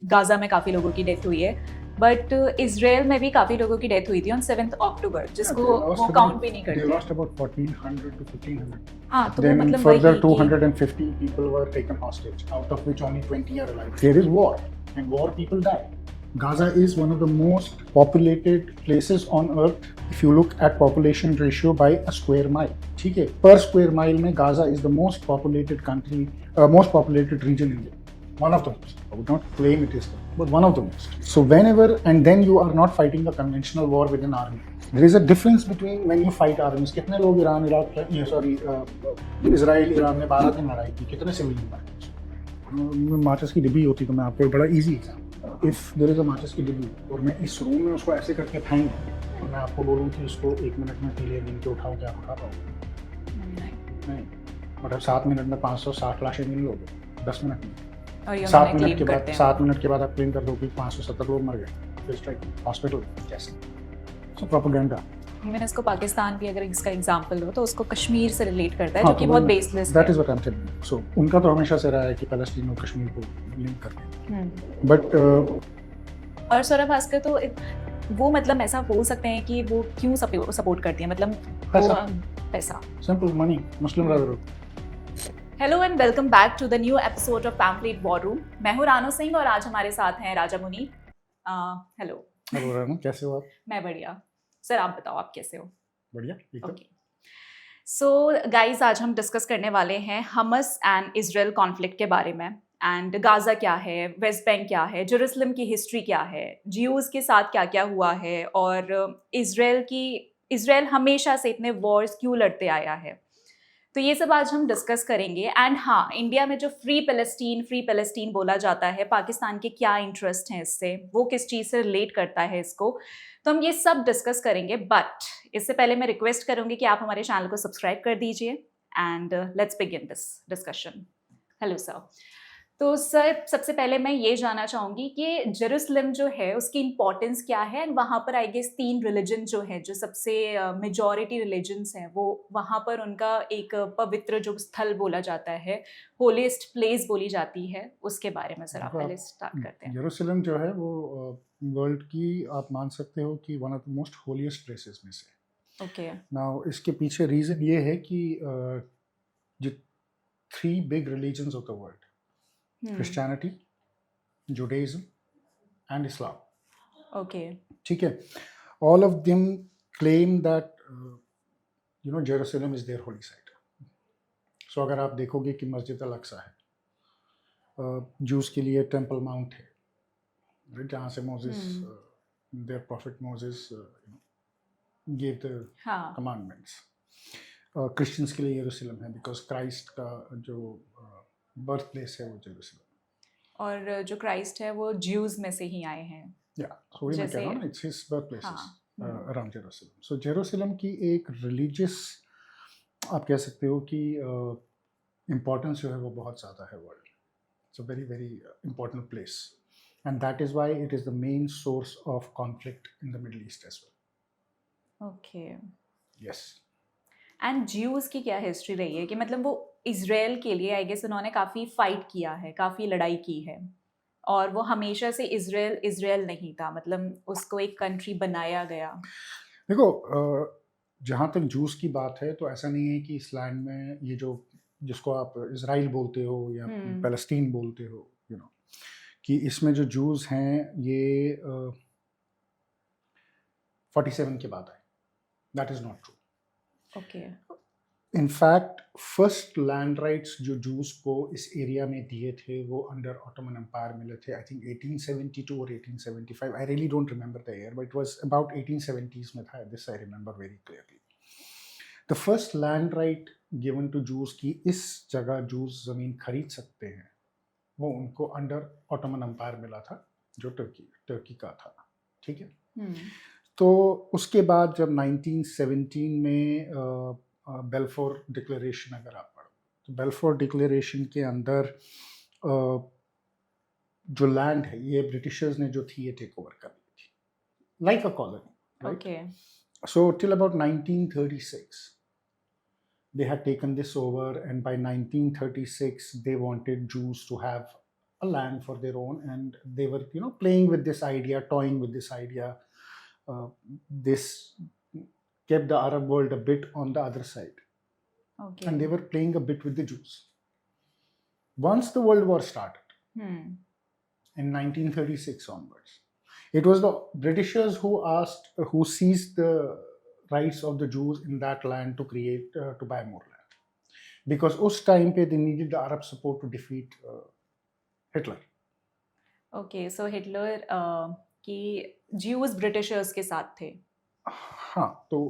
Gaza में काफ़ी लोगों की डेथ हुई है, बट इज़राइल में भी काफ़ी लोगों की डेथ हुई थी ऑन 7th अक्टूबर, जिसको वो काउंट भी नहीं They करते। lost about 1400 to 1500. हाँ, तो वो Then मतलब further वही कि 250 people were taken hostage, out of which only 20 are alive. There is war, and war people die. Gaza is one of the most populated places on earth if you look at population ratio by a square mile. ठीक है, per square mile में Gaza is the most populated country, most populated region in the world. One of the most. I would not claim it is the, but one of the most. So whenever, and then you are not fighting a conventional war with an army. There is a difference between when you fight armies. कितने लोग Iran Iraq sorry Israel Iran ने 12 दिन लड़ाई की, कितने civilian मारे? माचिस की डिब्बी होती तो मैं आपको बड़ा easy example, if there is a माचिस की डिब्बी और मैं इस रूम में उसको ऐसे करके फेंक दूं और मैं आपको बोलूं कि उसको 1 मिनट में पीले गिन के उठाओ, क्या उठा पाओगे? नहीं। मतलब 7 मिनट में 560 लाशें गिन लोगे 10 मिनट में। और ये 7 उन्होंने मिनट के क्लेम बाद करते हैं। 7 मिनट के बाद आप क्लेम कर दो कि 570 लोग मर गए, हॉस्पिटल कैसे? So propaganda. इवन इसको पाकिस्तान भी अगर इसका एग्जांपल लो तो उसको कश्मीर से रिलेट करता है, हाँ, जो कि तो बहुत वही बेसलेस दैट है। Is what I am telling. So उनका तो हमेशा से रहा है कि पैलेस्टीन और कश्मीर को लिंक करके, बट और सौरभ भास्कर तो वो मतलब ऐसा बोल सकते हैं कि वो क्यों सपोर्ट करती है, मतलब पैसा। पैसा। Simple, money, Muslim Brotherhood. Hello and welcome back to the new episode of pamphlet war room. मैं हूं रानो सिंह और आज हमारे साथ हैं राजा मुनी। हेलो। हेलो रानू, कैसे हो आप? मैं बढ़िया। सर आप बताओ, आप कैसे हो? बढ़िया, एकदम। ओके, सो गाइस आज हम डिस्कस करने वाले हैं हमस एंड इजराइल कॉन्फ्लिक्ट के बारे में। एंड गाजा क्या है, वेस्ट बैंक क्या है, जेरूसलम की हिस्ट्री क्या है, ज्यूज़ के साथ क्या क्या हुआ है, और इजराइल हमेशा से इतने वॉर्स क्यों लड़ते आया है। तो ये सब आज हम डिस्कस करेंगे। एंड हाँ, इंडिया में जो फ्री पैलेस्टीन बोला जाता है, पाकिस्तान के क्या इंटरेस्ट हैं इससे, वो किस चीज़ से रिलेट करता है इसको, तो हम ये सब डिस्कस करेंगे। बट इससे पहले मैं रिक्वेस्ट करूंगी कि आप हमारे चैनल को सब्सक्राइब कर दीजिए and let's begin this discussion. Hello sir. तो सर सबसे पहले मैं ये जानना चाहूँगी कि जेरूसलम जो है उसकी इम्पोर्टेंस क्या है, एंड वहाँ पर आई गेस 3 रिलीजन जो है, जो सबसे मेजॉरिटी रिलीजन्स हैं, वो वहाँ पर उनका एक पवित्र जो स्थल बोला जाता है, होलीस्ट प्लेस बोली जाती है, उसके बारे में सर आप पहले स्टार्ट करते हैं। यरूशलेम जो है वो वर्ल्ड की आप मान सकते हो कि one of the most holiest places में से। ओके। नाउ इसके पीछे रीजन ये है कि जो 3 big religions of the world, Christianity, Judaism and Islam. Okay. ठीक है, all of them claim that Jerusalem is their holy site. So अगर आप देखोगे कि मस्जिद अल अक्सा है, जूस के लिए टेम्पल माउंट है, जहाँ से Moses, their profit Moses gave the commandments. Christians के लिए यरूशलेम है बिकॉज क्राइस्ट का जो बर्थ प्लेस है वो जेरूशलेम, और जो क्राइस्ट है वो ज्यूज में से ही आए हैं। या सो मैं कह रहा हूँ ना, it's his birth places around Jerusalem. So Jerusalem की एक रिलीजियस आप कह सकते हो कि इम्पोर्टेंस जो है वो बहुत ज़्यादा है world. It's a very very important place, and that is why it is the main source of conflict in the Middle East as well. Okay. Yes. And Jews की क्या हिस्ट्री रही है कि मतलब वो इजराइल के लिए आई गेस उन्होंने काफ़ी फाइट किया है, काफ़ी लड़ाई की है, और वो हमेशा से इजराइल नहीं था, मतलब उसको एक कंट्री बनाया गया। देखो, जहाँ तक जूस की बात है तो ऐसा नहीं है कि इस लैंड में ये जो जिसको आप इजराइल बोलते हो या पैलेस्टीन बोलते हो, कि इसमें जो जूस हैं ये 47 के बाद आए। That is not true. Okay. In fact first land rights जो जूस को इस एरिया में दिए थे वो अंडर ऑटोमन एम्पायर मिले थे, आई थिंक 1872 और 1875। I really don't remember the year, but it was about 1870s में था। This I remember very clearly. The first land right given to Jews की इस जगह जूस ज़मीन खरीद सकते हैं, वो उनको अंडर ऑटोमन एम्पायर मिला था, जो टर्की का था। ठीक है। तो उसके बाद जब 1917 में बेल्फोर डिक्लेरेशन अगर आप पढ़ो तो बेल्फोर डिक्लेरेशन के अंदर जो लैंड है ये ब्रिटिशर्स ने जो थी ये टेक ओवर कर ली थी, like a colony, right? So till about 1936 they had taken this over, and by 1936 they wanted Jews to have a land for their own, and they were, playing with this idea, toying with this idea. This kept the Arab world a bit on the other side, Okay. and they were playing a bit with the Jews. Once the World War started, Hmm. in 1936 onwards, it was the Britishers who seized the rights of the Jews in that land to to buy more land, because उस time पे they needed the Arab support to defeat Hitler. Okay, so Hitler की Jews Britishers के साथ थे. हाँ, तो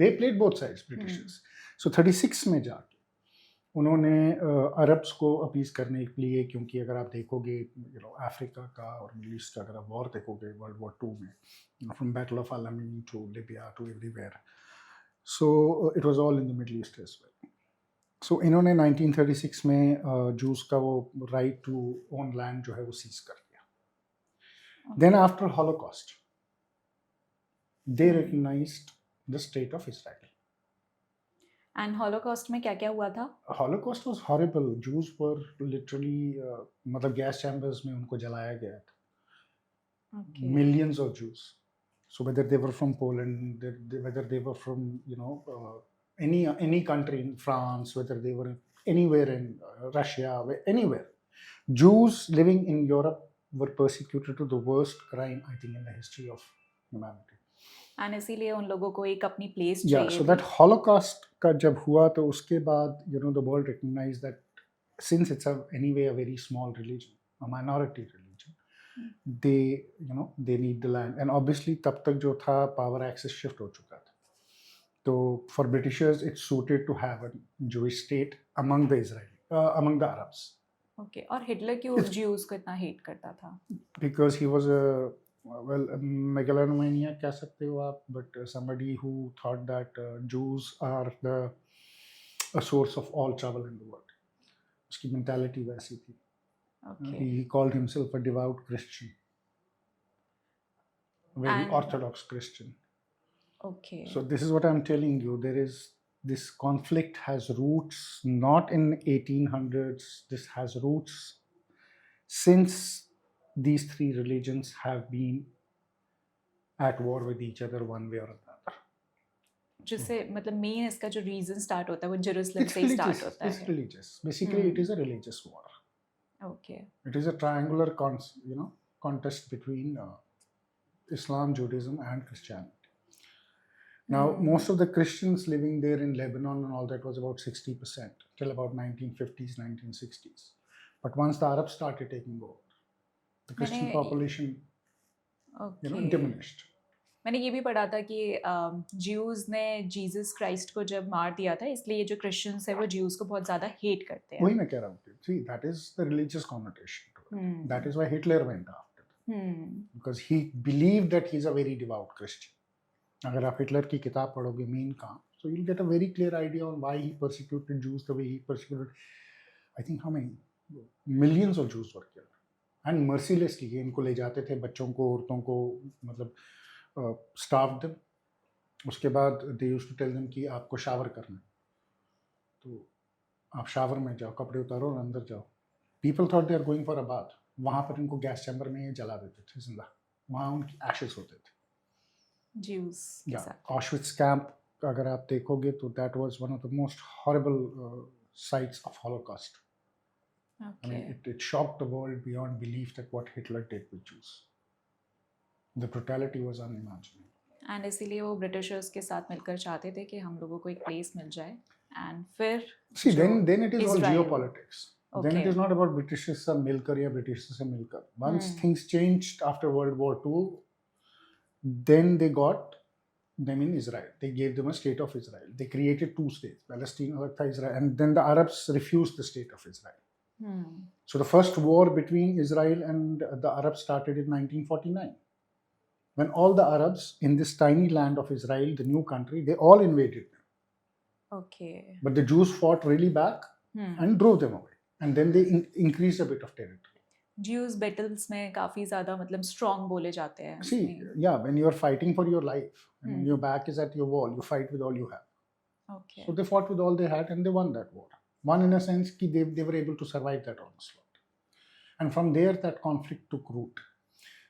they played both sides, Britishers. So 36 में जाके उन्होंने अरब्स को अपीज करने के लिए, क्योंकि अगर आप देखोगे अफ्रीका का और मिडिल ईस्ट का अगर आप वॉर देखोगे वर्ल्ड वॉर 2 में, from battle of Alamein to Libya to everywhere, so it was all in the Middle East as well. So इन्होंने 1936 में जूस का वो राइट टू ओन लैंड जो है वो सीज कर दिया. Then after Holocaust they recognized the state of Israel. And Holocaust में क्या क्या हुआ था? Holocaust was horrible. Jews were literally, मतलब गैस चैम्बर्स में उनको जलाया गया था. Okay. Millions of Jews. So whether they were from Poland, whether they were from any country in France, whether they were anywhere in Russia, anywhere, Jews living in Europe were persecuted to the worst crime, I think, in the history of humanity. And इसीलिए उन लोगों को एक अपनी place Yeah, चाहिए so थी. that Holocaust का जब हुआ तो उसके बाद the world recognized that since it's anyway a very small religion, a minority religion, they need the land, and obviously तब तक जो था power axis shift हो चुका था. तो for Britishers it suited to have a Jewish state among the among the Arabs. Okay. और Hitler क्यों ज्यूज को इतना हेट करता था? Because he was a megalomaniac कह सकते हो आप, but somebody who thought that Jews are a source of all trouble in the world. उसकी mentality वैसी थी. Okay. He called himself a devout Christian, very And- orthodox Christian. Okay. So this is what I'm telling you. This conflict has roots not in 1800s. This has roots since these three religions have been at war with each other one way or another. जिससे मतलब main इसका जो reason start होता है वो Jerusalem It's से ही start religious. होता It's है. religious. Basically, it is a religious war. Okay. It is a triangular contest between Islam, Judaism, and Christianity. Now, most of the Christians living there in Lebanon and all that was about 60% till about 1950s, 1960s. But once the Arabs started taking over, the Christian मैंने- population Okay. diminished. मैंने ये भी पढ़ा था कि Jews ने Jesus Christ को जब मार दिया था, इसलिए ये जो क्रिश्चियंस है वो ज्यूज को बहुत ज्यादा हेट करते हैं. वही मैं कह रहा हूँ. See, that is the religious connotation to it. That is why Hitler went after them. Because he believed that he's a very devout Christian. अगर आप हिटलर की किताब पढ़ोगे mean Kampf, so you'll get a very clear idea on why he persecuted Jews the way he persecuted. I think how many millions of Jews were killed. And mercilessly इनको ले जाते थे, बच्चों को, औरतों को, मतलब starved them. उसके बाद they used to tell them कि आपको शावर करना है, तो आप शावर में जाओ, कपड़े उतारो और अंदर जाओ. People thought they are going for a bath. वहाँ पर इनको गैस चैम्बर में जला देते थे जिंदा. वहाँ उनकी ashes होते थे. ज्यूज के Yeah, साथ. Auschwitz camp अगर आप देखोगे तो that was one of the most horrible sites of Holocaust. I Okay. mean, it shocked the world beyond belief that what Hitler did with Jews. The brutality was unimaginable. And इसीलिए वो Britishers के साथ मिलकर चाहते थे कि हम लोगों को एक प्लेस मिल जाए. एंड फिर See, जो then it is all Israel- geopolitics. Then it Okay. is not about British से मिलकर या British से मिलकर. Once Hmm. things changed after World War II, then they got them in Israel. They gave them a state of Israel. They created two states, Palestine अलग था, Israel, and then the Arabs refused the state of Israel. So the first war between Israel and the Arabs started in 1949. When all the Arabs in this tiny land of Israel, the new country, they all invaded them. Okay. But the Jews fought really back and drove them away. And then they increased a bit of territory. Jews battles में काफी ज्यादा मतलब strong बोले जाते हैं. See, yeah, when you are fighting for your life, and your back is at your wall, you fight with all you have. Okay. So they fought with all they had and they won that war. One in a sense, they were able to survive that onslaught. And from there that conflict took root.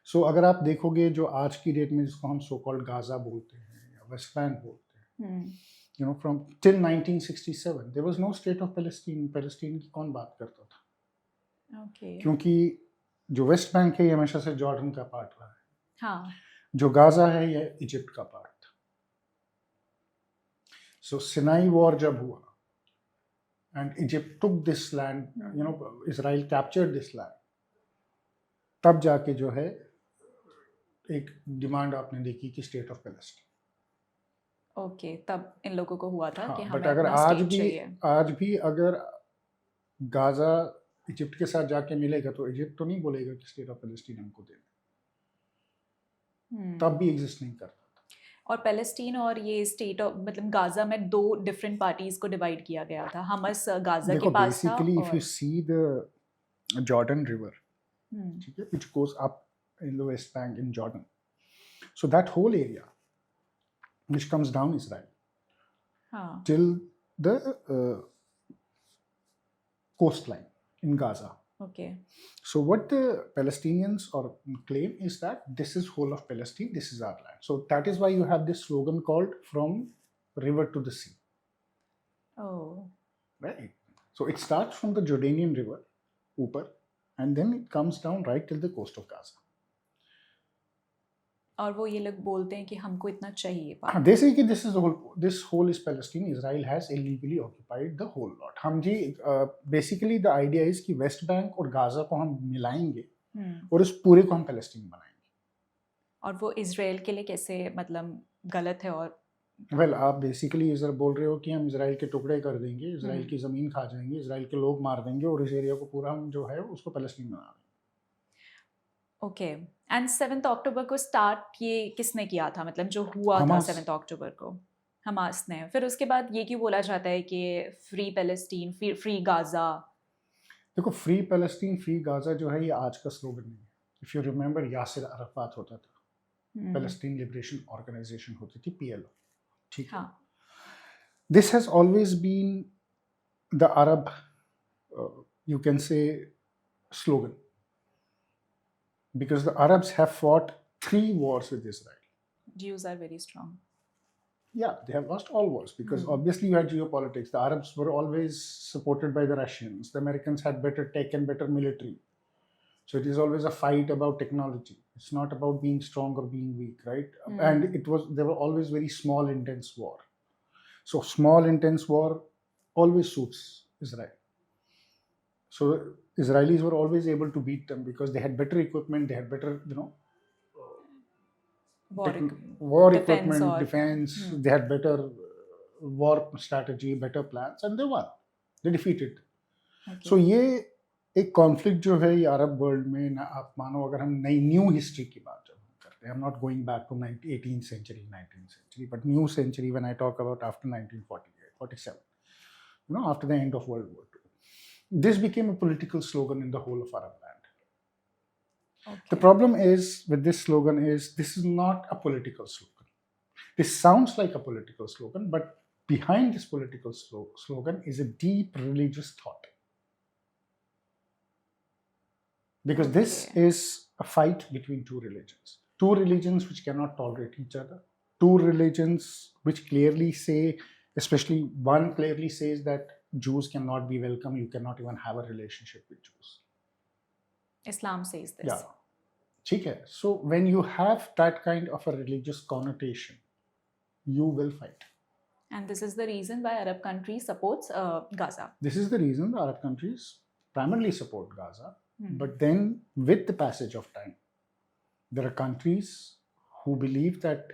So अगर आप देखोगे जो आज की date में जिसको हम so called Gaza बोलते हैं या वेस्ट बैंक बोलते हैं, you know from till 1967 there was no state of Palestine. Palestine की कौन बात करता था? ओके. क्योंकि जो वेस्ट बैंक है ये हमेशा से जॉर्डन का पार्ट रहा है. हाँ. जो गाजा है ये इजिप्ट का पार्ट था. सो सिनाई वॉर जब हुआ and Egypt took this land, you know Israel captured this land, तब जाके जो है एक डिमांड आपने देखी कि स्टेट ऑफ पैलेस्टीन. ओके, तब इन लोगों को हुआ था कि हाँ, हमें बट अगर अपना स्टेट चाहिए. आज भी अगर गाजा इजिप्ट के साथ जाके मिलेगा तो इजिप्ट तो नहीं बोलेगा कि स्टेट ऑफ पैलेस्टीन हमको देना. तब भी एग्जिस्ट नहीं करता. और पैलेस्टीन और ये स्टेट ऑफ मतलब गाजा में दो डिफरेंट पार्टीज को डिवाइड किया गया था. हमस गाजा के देखो पास था बेसिकली इफ और you see the Jordan river, hmm, ठीक है, which goes up in the West Bank in Jordan. So that whole area, which comes down Israel हाँ. till the coastline in Gaza. Okay. So what the Palestinians or claim is that this is whole of Palestine, this is our land. So that is why you have this slogan called "From river to the sea," oh. right? So it starts from the Jordanian river, ऊपर, and then it comes down right till the coast of Gaza. और वो ये लोग बोलते हैं कि हमको इतना चाहिए हाँ, they say कि this whole is Palestine. Israel has illegally occupied the whole lot. हम जी basically the idea is कि वेस्ट बैंक और गाजा को हम मिलाएंगे और इस पूरे को हम पैलेस्टीन बनाएंगे. और वो इजराइल के लिए कैसे मतलब गलत है? और वेल आप बेसिकली इधर बोल रहे हो कि हम इसराइल के टुकड़े कर देंगे, इसराइल की ज़मीन खा जाएंगे, इसराइल के लोग मार देंगे और इस एरिया को पूरा हम जो है उसको पैलेस्टीन बना देंगे. ओके. एंड 7 अक्टूबर को स्टार्ट ये किसने किया था, मतलब जो हुआ था हमास. 7 अक्टूबर को? हमास ने. फिर उसके बाद ये क्यों बोला जाता है कि फ्री पैलेस्टीन, फ्री गाजा? देखो फ्री पैलेस्टीन फ्री गाजा जो है ये आज का स्लोगन नहीं है. If you remember Yasser Arafat होता था, पैलेस्टीन लिबरेशन ऑर्गेनाइजेशन होती थी, PLO, ठीक है. हाँ. This has always been the Arab, you can say, slogan. Because the Arabs have fought 3 wars with Israel. Jews are very strong. Yeah, they have lost all wars because obviously you had geopolitics. The Arabs were always supported by the Russians. The Americans had better tech and better military. So it is always a fight about technology. It's not about being strong or being weak, right? And they were always very small, intense war. So small, intense war always suits Israel. So Israelis were always able to beat them because they had better equipment, they had better, you know, war equipment, defense. They had better war strategy, better plans, and they won. They defeated. Okay. So ये एक conflict जो है ये Arab world में ना, आप मानो अगर हम नई न्यू हिस्ट्री की बात जब हम करते हैं, I'm not going back to 18th century, 19th century, but new century when I talk about after 1948, 47, you know, after the end of World War II. This became a political slogan in the whole of Arab land. Okay. The problem is with this slogan is this is not a political slogan. This sounds like a political slogan, but behind this political slogan is a deep religious thought. Because this is a fight between 2 religions. 2 religions which cannot tolerate each other. 2 religions which clearly say, especially one clearly says that Jews cannot be welcome, you cannot even have a relationship with Jews. Islam says this. Yeah. ठीक है. So when you have that kind of a religious connotation, you will fight. And this is the reason why Arab countries supports Gaza. This is the reason the Arab countries primarily support Gaza. But then with the passage of time, there are countries who believe that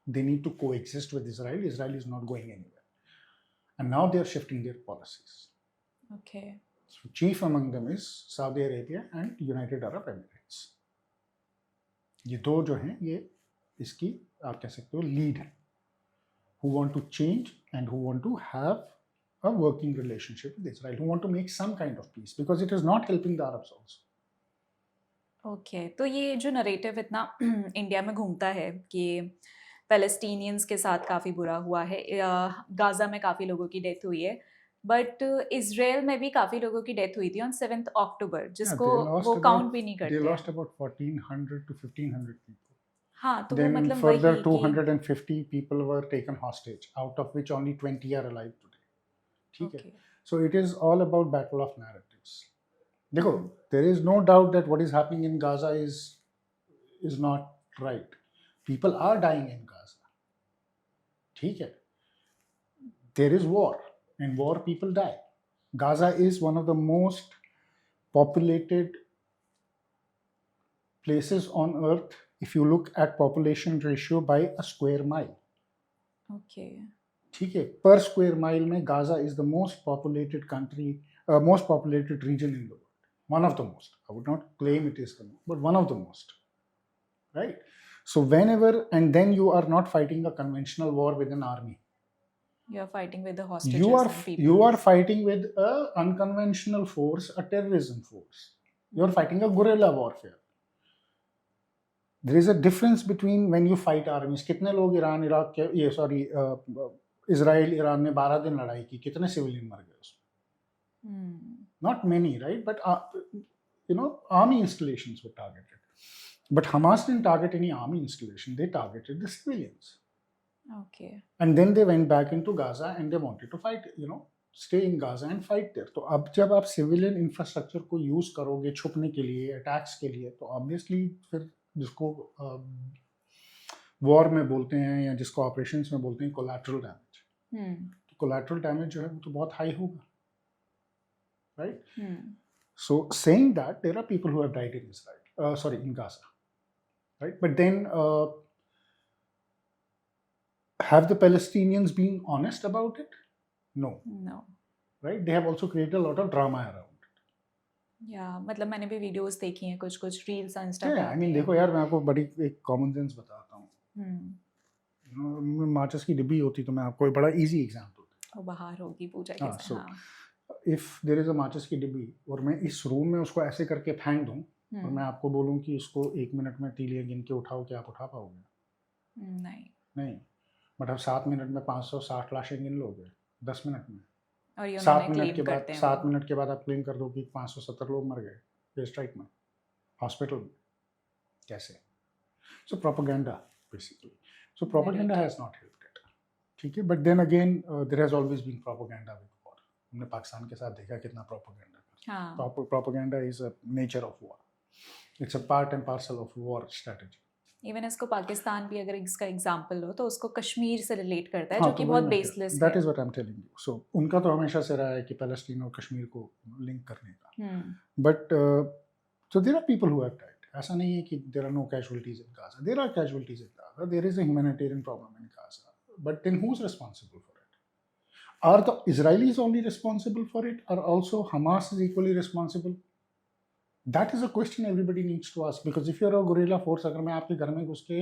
they need to coexist with Israel. Israel is not going anywhere. And now they are shifting their policies. Okay. So chief among them is Saudi Arabia and United Arab Emirates. ये दो जो हैं ये इसकी आप कह सकते हो लीड है, who want to change and who want to have a working relationship with Israel, who want to make some kind of peace because it is not helping the Arabs also. Okay, तो ये जो narrative इतना India में घूमता है कि Palestinians के साथ काफ़ी बुरा हुआ है, गाज़ा में काफ़ी लोगों की डेथ हुई है, बट इसराइल में भी काफी लोगों की डेथ हुई थी ऑन 7 अक्टूबर, Yeah, जिसको they lost वो काउंट about भी नहीं they करते lost हैं. about 1400 to 1500 people. हाँ, तो वो Then मतलब further वही कि 250 people were taken hostage, out of which only 20 are alive today. ठीक है? Okay. So it is all about battle of narratives. देखो, हम्म. there is no doubt that what is happening in Gaza is not right. People are dying in Gaza. ठीक है? There is war. In war, people die. Gaza is one of the most populated places on earth if you look at population ratio by a square mile. Okay. ठीक है? Per square mile में Gaza is the most populated country, most populated region in the world. One of the most. I would not claim it is the most, but one of the most. Right? So whenever, and then you are not fighting a conventional war with an army. You are fighting with the hostages You are and people. you are fighting with a unconventional force, a terrorism force. You are fighting a guerrilla warfare. There is a difference between when you fight armies. कितने लोग Iran Iraq के ये sorry Israel Iran ने 12 दिन लड़ाई की, कितने civilian मर गए उसमें? Not many, right? But army installations were targeted. But Hamas didn't target any army installation. They targeted the civilians. Okay. And then they went back into Gaza and they wanted to fight, stay in Gaza and fight there. तो अब जब आप civilian infrastructure को use करोगे छुपने के लिए, attacks के लिए, तो obviously फिर जिसको war में बोलते हैं या जिसको operations में बोलते हैं collateral damage. तो collateral damage जो है वो तो बहुत high होगा, right? So saying that, there are people who have died in Israel, in Gaza, right? But then have the Palestinians been honest about it? No. Right? They have also created a lot of drama around it. Yeah, मतलब मैंने भी videos देखी हैं, कुछ reels और Insta पे. Yeah, I mean देखो यार, मैं आपको बड़ी एक कॉमन सेंस बताता हूँ. माचिस की डिब्बी होती तो मैं आपको एक बड़ा इजी एग्जांपल देता हूँ. वो बाहर होगी पूजा के साथ. हाँ. If there is a माचिस की डिब्बी और मैं इस रूम में उसको ऐसे करके फेंक दूँ और मैं आपको बोलूँ कि इसको 1 मिनट में तीलियां गिन के उठाओ, क्या आप उठा पाओगे? नहीं. बट अब 7 मिनट में 560 लाशें गिन लोगे 10 मिनट में. और 7 मिनट के बाद आप क्लेम कर दो कि 570 लोग मर गए एयर स्ट्राइक में, हॉस्पिटल में. कैसे? So propaganda basically. So propaganda has not helped it. ठीक है? But then again there has always been propaganda with war. हमने पाकिस्तान के साथ देखा कितना propaganda. Propaganda is a nature of war. It's a part and parcel of war strategy. Even इसको पाकिस्तान भी अगर इसका एग्जांपल लो तो उसको कश्मीर से रिलेट करता है, जो कि बहुत बेसलेस है. That is what I am telling you. So उनका तो हमेशा से रहा है कि पैलेस्टीन और कश्मीर को लिंक करने का. But so there are people who have died. ऐसा नहीं है कि there are no casualties in Gaza. There are casualties in Gaza. There is a humanitarian problem in Gaza. But then who is responsible for it? Are the Israelis only responsible for it, और also Hamas is equally responsible? That is a question everybody needs to ask, because if you're a guerrilla force, अगर मैं आपके घर में घुस के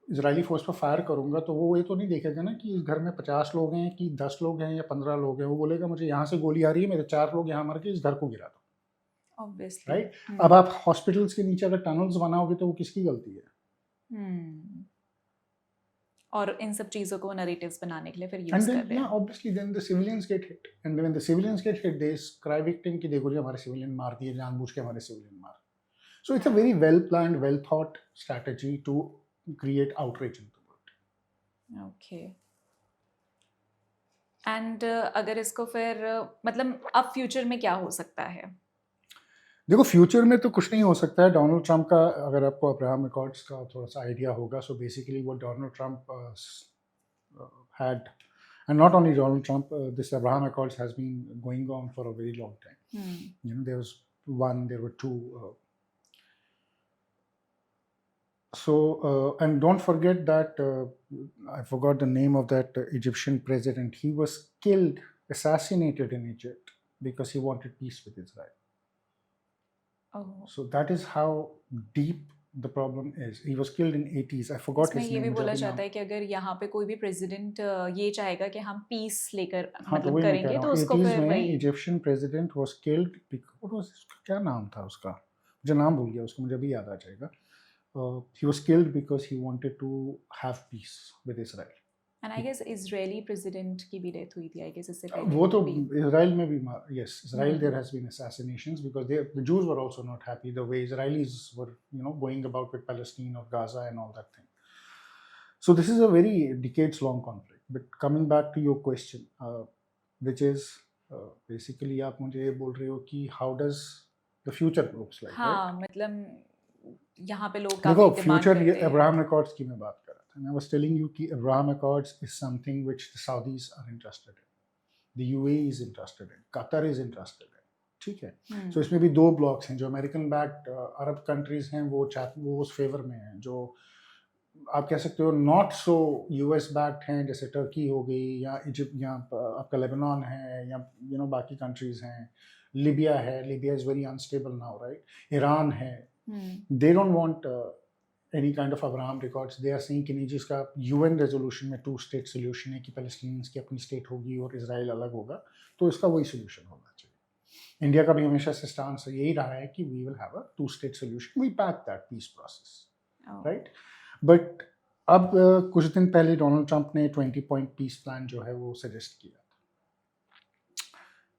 Israeli force पर fire करूंगा तो वो ये तो नहीं देखेगा ना कि इस घर में 50 लोग हैं कि 10 लोग हैं या 15 लोग हैं. वो बोलेगा मुझे यहाँ से गोली आ रही है, मेरे 4 लोग यहाँ मर के इस घर को गिरा दो. Obviously, right? अब आप हॉस्पिटल्स के नीचे अगर टनल्स बनाओगे तो वो किसकी गलती है? और इन सब चीजों को नैरेटिव्स बनाने के लिए फिर यूज कर रहे हैं. Obviously then the civilians get hit, and when the civilians get hit they cry victim कि देखो जी हमारे सिविलियन मार दिए, जानबूझ के हमारे सिविलियन मार. So it's a very well planned, well thought strategy to create outrage in the world. Okay. And अगर इसको फिर मतलब अब फ्यूचर में क्या हो सकता है? देखो फ्यूचर में तो कुछ नहीं हो सकता है. डोनाल्ड ट्रंप का अगर आपको अब्राहम अकॉर्ड्स का थोड़ा सा आइडिया होगा, सो बेसिकली वो Donald Trump had, and not only Donald Trump, this Abraham Accords has been going on for a very long time. There was one, there were two. And don't forget that I forgot the name of that Egyptian president. He was killed, assassinated in Egypt because he wanted peace with Israel. So that is how deep the problem is. He was killed in 80s. I forgot his name. ये भी बोला जाता है कि अगर यहाँ पे कोई भी प्रेसिडेंट ये चाहेगा कि हम पीस लेकर हाँ, मतलब करेंगे तो उसको फिर वही इजिप्शियन प्रेसिडेंट वाज किल्ड. क्या नाम था उसका, मुझे नाम भूल गया उसका, मुझे अभी याद आ जाएगा. He was killed because he wanted to have peace with Israel. And I guess Israeli president की भी डेथ हुई थी, आई गेस इससे पहले वो तो भी। इसराइल में भी yes, Israel there has been assassinations because the Jews were also not happy the way Israelis were going about with Palestine or Gaza and all that thing. So this is a very decades long conflict. But coming back to your question, which is basically आप मुझे ये बोल रहे हो कि how does the future looks like, right? हाँ, मतलब यहाँ पे लोग देखो काफी डिमांड फ्यूचर ये करते हैं। अब्राहम अकॉर्ड्स की मैं बात कर रहा था and I was telling you कि Abraham accords is something which the Saudis are interested in, the UAE is interested in, Qatar is interested in, ठीक है। so इसमें भी दो ब्लॉक्स हैं, जो अमेरिकन बैक्ड अरब कंट्रीज हैं वो उस फेवर में हैं, जो आप कह सकते हो नॉट सो यूएस बैक्ड हैं, जैसे टर्की हो गई या इजिप्ट या आपका लेबनान है या बाकी कंट्रीज हैं, लिबिया है, Libya is very unstable now, right, Iran है। they don't want any kind of Abraham Accords. They are saying कि नहीं जिसका UN रेजोल्यूशन में 2-state solution है कि पैलेस्टीनियंस की अपनी स्टेट होगी और इजराइल अलग होगा, तो इसका वही सोल्यूशन होना चाहिए। इंडिया का भी हमेशा से स्टांस यही रहा है कि we will have a 2-state solution, we back that peace process, right? But अब कुछ दिन पहले डोनाल्ड ट्रंप ने 20-point पीस प्लान जो है वो सजेस्ट किया था,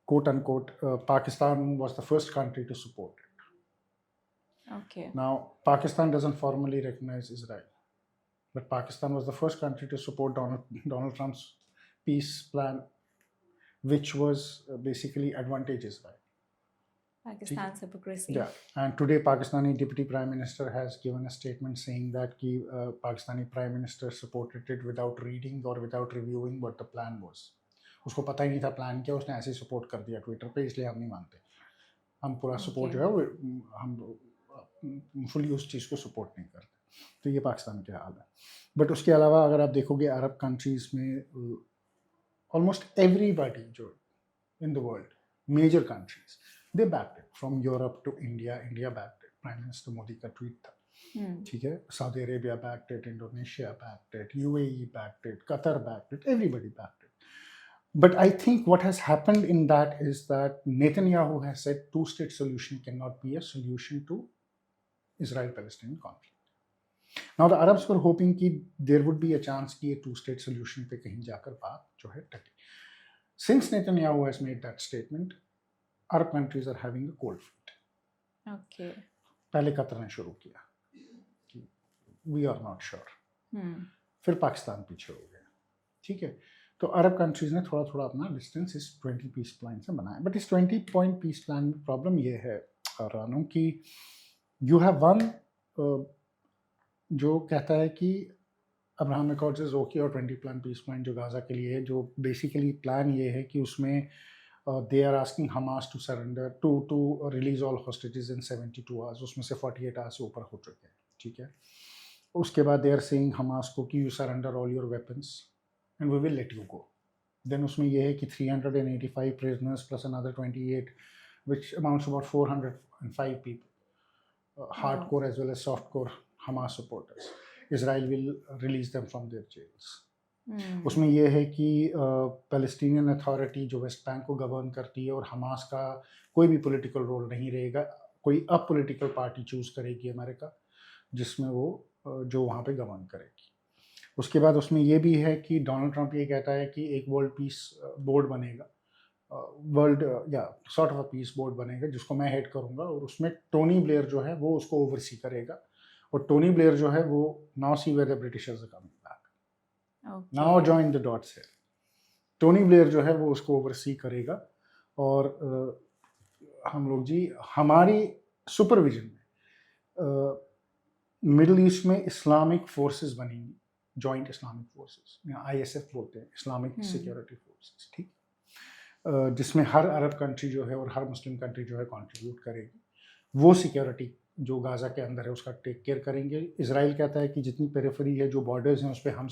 quote unquote Pakistan was the first country to support it. Okay. Now, Pakistan doesn't formally recognize Israel, but Pakistan was the first country to support Donald Trump's peace plan, which was basically advantage Israel. Pakistan's hypocrisy. Yeah, and today Pakistani Deputy Prime Minister has given a statement saying that Pakistani Prime Minister supported it without reading or without reviewing what the plan was. उसको पता ही नहीं था plan क्या, उसने ऐसे ही support कर दिया Twitter पे, इसलिए हम नहीं मानते, हम पूरा सपोर्ट जो है हम फुली उस चीज़ को सपोर्ट नहीं करते। तो ये पाकिस्तान के हाल है। बट उसके अलावा अगर आप देखोगे अरब कंट्रीज़ में ऑलमोस्ट एवरीबॉडी जो in the world major countries they backed it, from Europe to India backed it, prime minister Modi का ट्वीट था, ठीक है, Saudi Arabia backed it, Indonesia backed it, UAE backed it, Qatar backed it, everybody backed it. But I think what has happened in that is that Netanyahu has said two-state solution cannot be a solution to Israel-Palestinian conflict. Now the Arabs were hoping that there would be a chance कि ये two-state solution पे कहीं जाकर बात जो है टके। Since Netanyahu has made that statement, Arab countries are having a cold feet. Okay. पहले कतर ने शुरू किया कि we are not sure. फिर पाकिस्तान पीछे हो गया, ठीक है। तो अरब कंट्रीज ने थोड़ा थोड़ा अपना डिस्टेंस इस 20 पीस प्लान से बनाया। बट इस 20-point पीस प्लान में प्रॉब्लम ये है रानू कि यू हैव वन जो कहता है कि अब्राहम अकॉर्ड्स इज ओके और 20 पीस प्लान जो गाजा के लिए है, जो बेसिकली प्लान ये है कि उसमें they are asking Hamas to surrender to release all hostages in 72 hours, उसमें से 48 आवर्स से ऊपर हो चुके हैं, ठीक है। उसके बाद दे आर सेइंग हमास को कि you surrender all your weapons and we will let you go. Then उसमें ये है कि 385 prisoners plus another 28, which amounts to about 405 people, hardcore as well as softcore Hamas supporters. Israel will release them from their jails. उसमें ये है कि Palestinian authority जो West Bank को गवर्न करती है और हमास का कोई भी पॉलिटिकल रोल नहीं रहेगा, कोई अपोलिटिकल पार्टी चूज करेगी अमेरिका, जिसमें वो जो वहाँ पे गवर्न करेगी। उसके बाद उसमें ये भी है कि डोनाल्ड ट्रंप ये कहता है कि एक वर्ल्ड पीस बोर्ड बनेगा, वर्ल्ड या sort of a peace board बनेगा जिसको मैं हेड करूँगा, और उसमें टोनी ब्लेयर जो है वो उसको ओवरसी करेगा, और टोनी ब्लेयर जो है वो now see where the Britishers are coming back, now join the dots here. Tony Blair जो है वो उसको ओवरसी करेगा, और हम लोग जी हमारी सुपरविजन में मिडिल ईस्ट में इस्लामिक फोर्सेस बनेंगी, जॉइंट इस्लामिक फोर्सेस या ISF बोलते हैं, इस्लामिक सिक्योरिटी फोर्सेस, ठीक, जिसमें हर अरब कंट्री जो है और हर मुस्लिम कंट्री जो है कंट्रीब्यूट करेगी। वो सिक्योरिटी जो गाजा के अंदर है उसका टेक केयर करेंगे। इजराइल कहता है कि जितनी पेरिफेरी है, जो बॉर्डर्स हैं, उस पर हम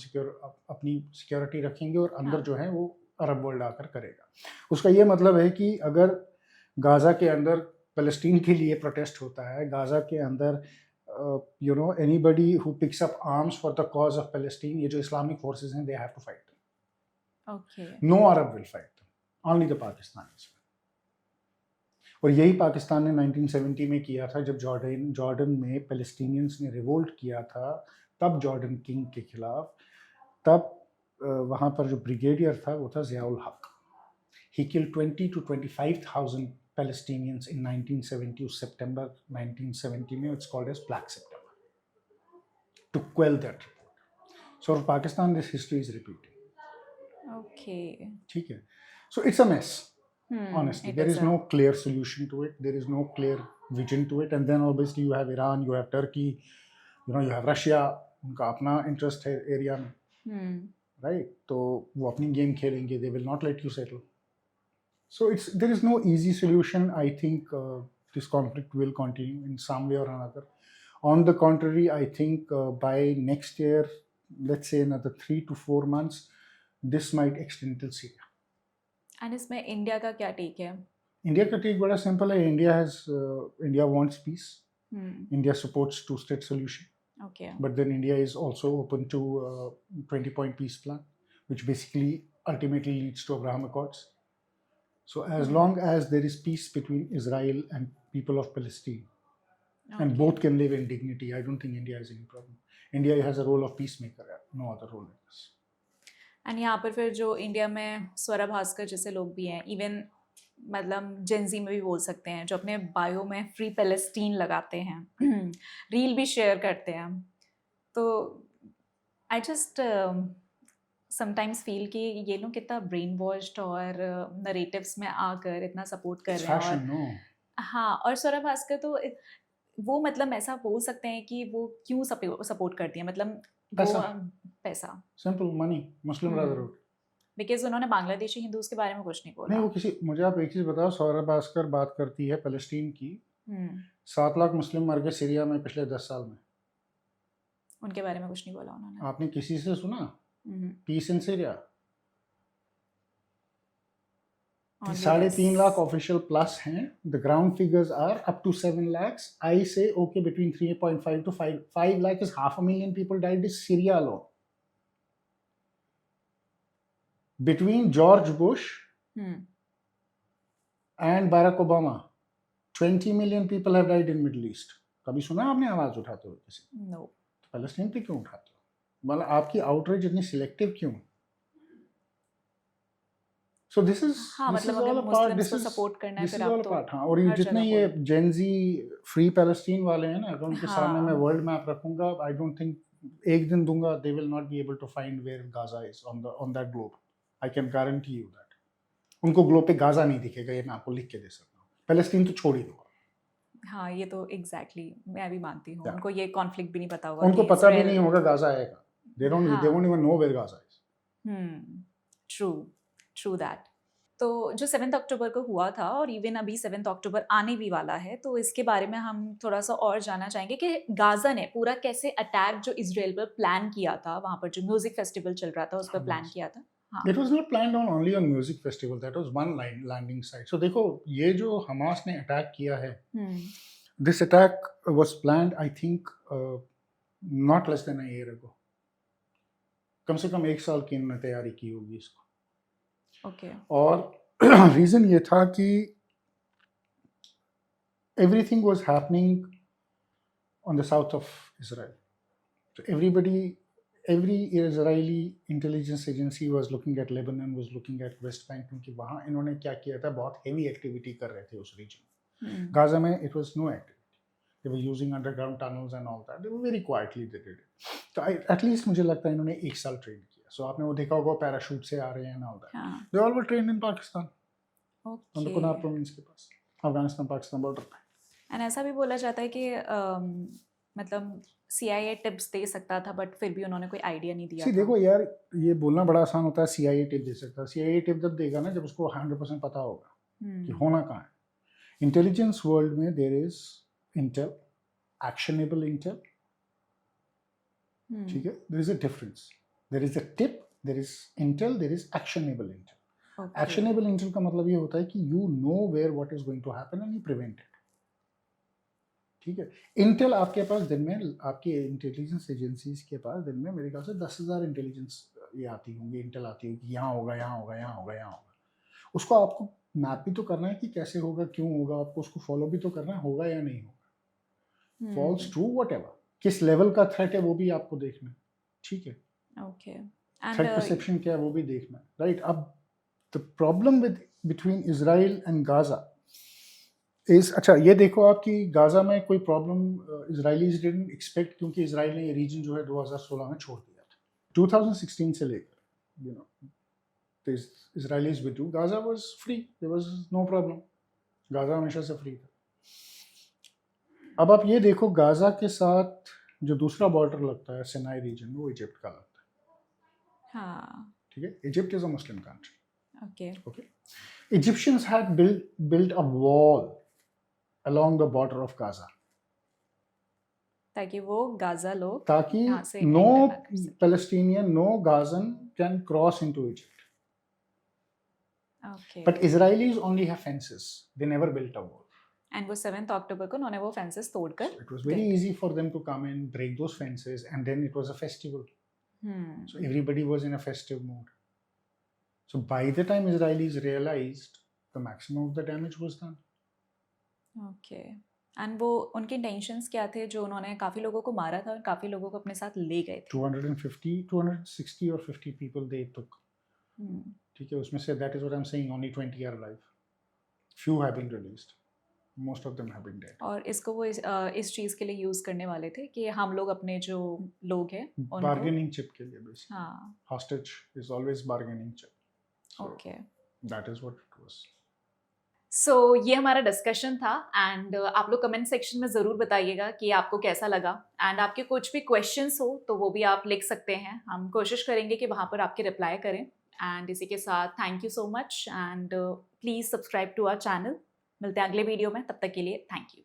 अपनी सिक्योरिटी रखेंगे और अंदर जो है वो अरब वर्ल्ड आकर करेगा। उसका ये मतलब है कि अगर गाजा के अंदर फ़लस्तीन के लिए प्रोटेस्ट होता है, गाजा के अंदर anybody who picks up arms for the cause of Palestine, ये जो इस्लामिक फोर्सेस हैं, they have to fight them. Okay. No Arab will fight them, only the Pakistanis will. और यही पाकिस्तान ने 1970 में किया था, जब जॉर्डन में पैलेस्टीनियंस ने रिवोल्ट किया था, तब जॉर्डन किंग के खिलाफ, तब वहाँ पर जो ब्रिगेडियर था वो था ज़ियाउल हक. He killed 20 to 25,000 Palestinians in 1970, September 1970 में, it's called as Black September, to quell that report. So for Pakistan, this history is repeating. Okay. ठीक है. So it's a mess. Honestly, it there is is no clear solution to it. There is no clear vision to it. And then obviously you have Iran, you have Turkey, you have Russia. उनका अपना interest है area में, right? तो वो अपनी game खेलेंगे. They will not let you settle. So there is no easy solution. I think this conflict will continue in some way or another. On the contrary, I think by next year, let's say another 3 to 4 months, this might extend till Syria. And इसमें India का क्या take है? India का take बड़ा simple है. India wants peace. India supports two-state solution. Okay. But then India is also open to 20-point peace plan, which basically ultimately leads to Abraham Accords. So as long as there is peace between Israel and people of Palestine, and both can live in dignity, I don't think India has any problem. India has a role of peacemaker, no other role in this. And यहाँ पर फिर जो India में स्वरा भास्कर जैसे लोग भी हैं, even मतलब जेंजी में भी बोल सकते हैं, जो अपने बायो में फ्री पैलेस्टीन लगाते हैं, रील भी शेयर करते हैं. तो आई जस्ट समटाइम्स फील कि ये लोग कितना ब्रेन वॉश्ड और नरेटिव्स में आकर इतना सपोर्ट कर रहे हैं. और हाँ, और स्वरा भास्कर तो वो मतलब ऐसा बोल सकते हैं कि वो क्यों सपोर्ट करती है, मतलब पैसा, simple money, Muslim brotherhood. Because उन्होंने बांग्लादेशी हिंदूज के बारे में कुछ नहीं बोला. नहीं, वो मुझे आप एक चीज बताओ, स्वरा भास्कर बात करती है पैलेस्टीन की. 7 लाख मुस्लिम मर गए सीरिया में पिछले 10 साल में. उनके बारे में कुछ नहीं बोला उन्होंने. आपने किसी से सुना peace in Syria? 3.5 lakh official plus हैं. The ground figures are up to 7 lakhs. I say okay between 3.5 to 5 lakh is 500,000 people died in Syria alone. Between George Bush and Barack Obama, 20 million people have died in Middle East. कभी सुना आपने आवाज उठाते हुए किसी? No. तो Palestine पे क्यों उठाते हो? मतलब आपकी आउटरीच इतनी सिलेक्टिव क्यों? So this is all a part. This is all a part. हाँ, और ये जितने ये जेनजी फ्री पैलेस्टीन वाले हैं ना, अगर उनके सामने मैं वर्ल्ड मैप रखूंगा, I don't think एक दिन दूंगा, they will not be able to find where Gaza is on that globe. I can guarantee you that. उनको ग्लोब पे गाजा नहीं दिखेगा, ये मैं आपको लिख के दे सकता हूँ. पैलेस्टीन तो छोड़ ही दो. हाँ, ये तो एग्जैक्टली मैं भी मानती हूँ. उनको ये कॉन्फ्लिक्ट भी नहीं पता होगा. उनको पता भी नहीं होगा गाजा आएगा. They won't even know where Gaza is. True that. तो जो 7 अक्टूबर को हुआ था, और इवन अभी 7 अक्टूबर आने भी वाला है, तो इसके बारे में हम थोड़ा सा और जानना चाहेंगे कि गाजा ने पूरा कैसे अटैक जो इजराइल पर प्लान किया था, वहाँ पर जो म्यूजिक फेस्टिवल चल रहा था उस पर प्लान किया था. It was not planned only on music festival. That was one landing site. So देखो, ये जो हमास ने अटैक किया है, this attack was planned, I think, not less than a year ago. कम से कम 1 साल की इन्होंने तैयारी की होगी इसको. Okay. और रीजन ये था कि everything was happening on the south of Israel. So every Israeli intelligence agency was looking at Lebanon, was looking at West Bank, क्योंकि वहाँ इन्होंने क्या किया था, बहुत heavy activity कर रहे थे उस region. Gaza में it was no activity. They were using underground tunnels and all that. They were very quietly they did it. So at least मुझे लगता है इन्होंने 1 साल ट्रेन किया. So आपने वो देखा होगा पैराशूट से आ रहे हैं and all that. They all were trained in Pakistan. Okay. On the Kunar province के पास, अफगानिस्तान पाकिस्तान बॉर्डर पे. And ऐसा भी बोला जाता है कि मतलब CIA टिप्स दे सकता था, बट फिर भी उन्होंने कोई आइडिया नहीं दिया. देखो यार, ये बोलना बड़ा आसान होता है CIA टिप दे सकता है. CIA टिप जब देगा ना, जब उसको 100% पता होगा कि होना कहाँ है. इंटेलिजेंस वर्ल्ड में there is intel, actionable intel. ठीक है, there is a difference. There is a tip, there is intel, there is actionable intel. Actionable intel का मतलब ये होता है कि you know where what is going to happen and you prevent it. ठीक है. इंटेल आपके पास दिन में, आपकी इंटेलिजेंस एजेंसीज के पास दिन में मेरे ख्याल से 10,000 इंटेलिजेंस ये आती होंगी, इंटेल आती होगी, यहाँ होगा, यहाँ होगा, यहाँ होगा, यहाँ होगा. उसको आपको मैप भी तो करना है कि कैसे होगा, क्यों होगा, आपको उसको फॉलो भी तो करना है, होगा या नहीं होगा, फॉल्स ट्रू व्हाटएवर, किस लेवल का थ्रेट है वो भी आपको देखना है. ठीक है. ओके. And थ्रेट परसेप्शन क्या है वो भी देखना है, राइट? अब the problem with between Israel and Gaza is, अच्छा ये देखो आप कि गाजा में कोई प्रॉब्लम इजराइलीज डिडंट एक्सपेक्ट, क्योंकि इजराइल ने ये रीजन जो है 2016 में छोड़ दिया था। 2016 से लेकर you know the Israelis withdrew, Gaza was free, there was no problem, Gaza हमेशा से फ्री था। अब आप ये देखो गाजा के साथ जो दूसरा बॉर्डर लगता है सिनाई रीजन, वो इजिप्ट का लगता है। हाँ, ठीक है, Egypt is a Muslim country. Okay, Okay, Egyptians had built a wall along the border of Gaza ताकि वो गाजा लोग ताकि यहाँ से no enter ना कर सके। Palestinian, no Gazan can cross into Egypt. Okay, But Israelis only have fences. They never built a wall. And वो 7 अक्टूबर को उन्होंने वो फेंसेस तोड़कर So it was very easy for them to come in, break those fences, and then it was a festival. So everybody was in a festive mood. So by the time Israelis realized, the maximum of the damage was done. Okay, and वो उनके intentions क्या थे जो उन्होंने काफ़ी लोगों को मारा था और काफ़ी लोगों को अपने साथ ले गए थे? 260 or 50 people they took. ठीक है, उसमें से that is what I'm saying, only 20 are alive. Few have been released. Most of them have been dead. और इसको वो इस चीज़ के लिए यूज़ करने वाले थे कि हम लोग अपने जो लोग हैं उनको, Bargaining chip के लिए basically. हाँ, Hostage is always bargaining chip. So okay. that is what it was. सो ये हमारा डिस्कशन था एंड आप लोग कमेंट सेक्शन में ज़रूर बताइएगा कि आपको कैसा लगा, एंड आपके कुछ भी क्वेश्चंस हो तो वो भी आप लिख सकते हैं, हम कोशिश करेंगे कि वहाँ पर आपके रिप्लाई करें। एंड इसी के साथ thank you so much and please subscribe to our channel. मिलते हैं अगले वीडियो में, तब तक के लिए थैंक यू।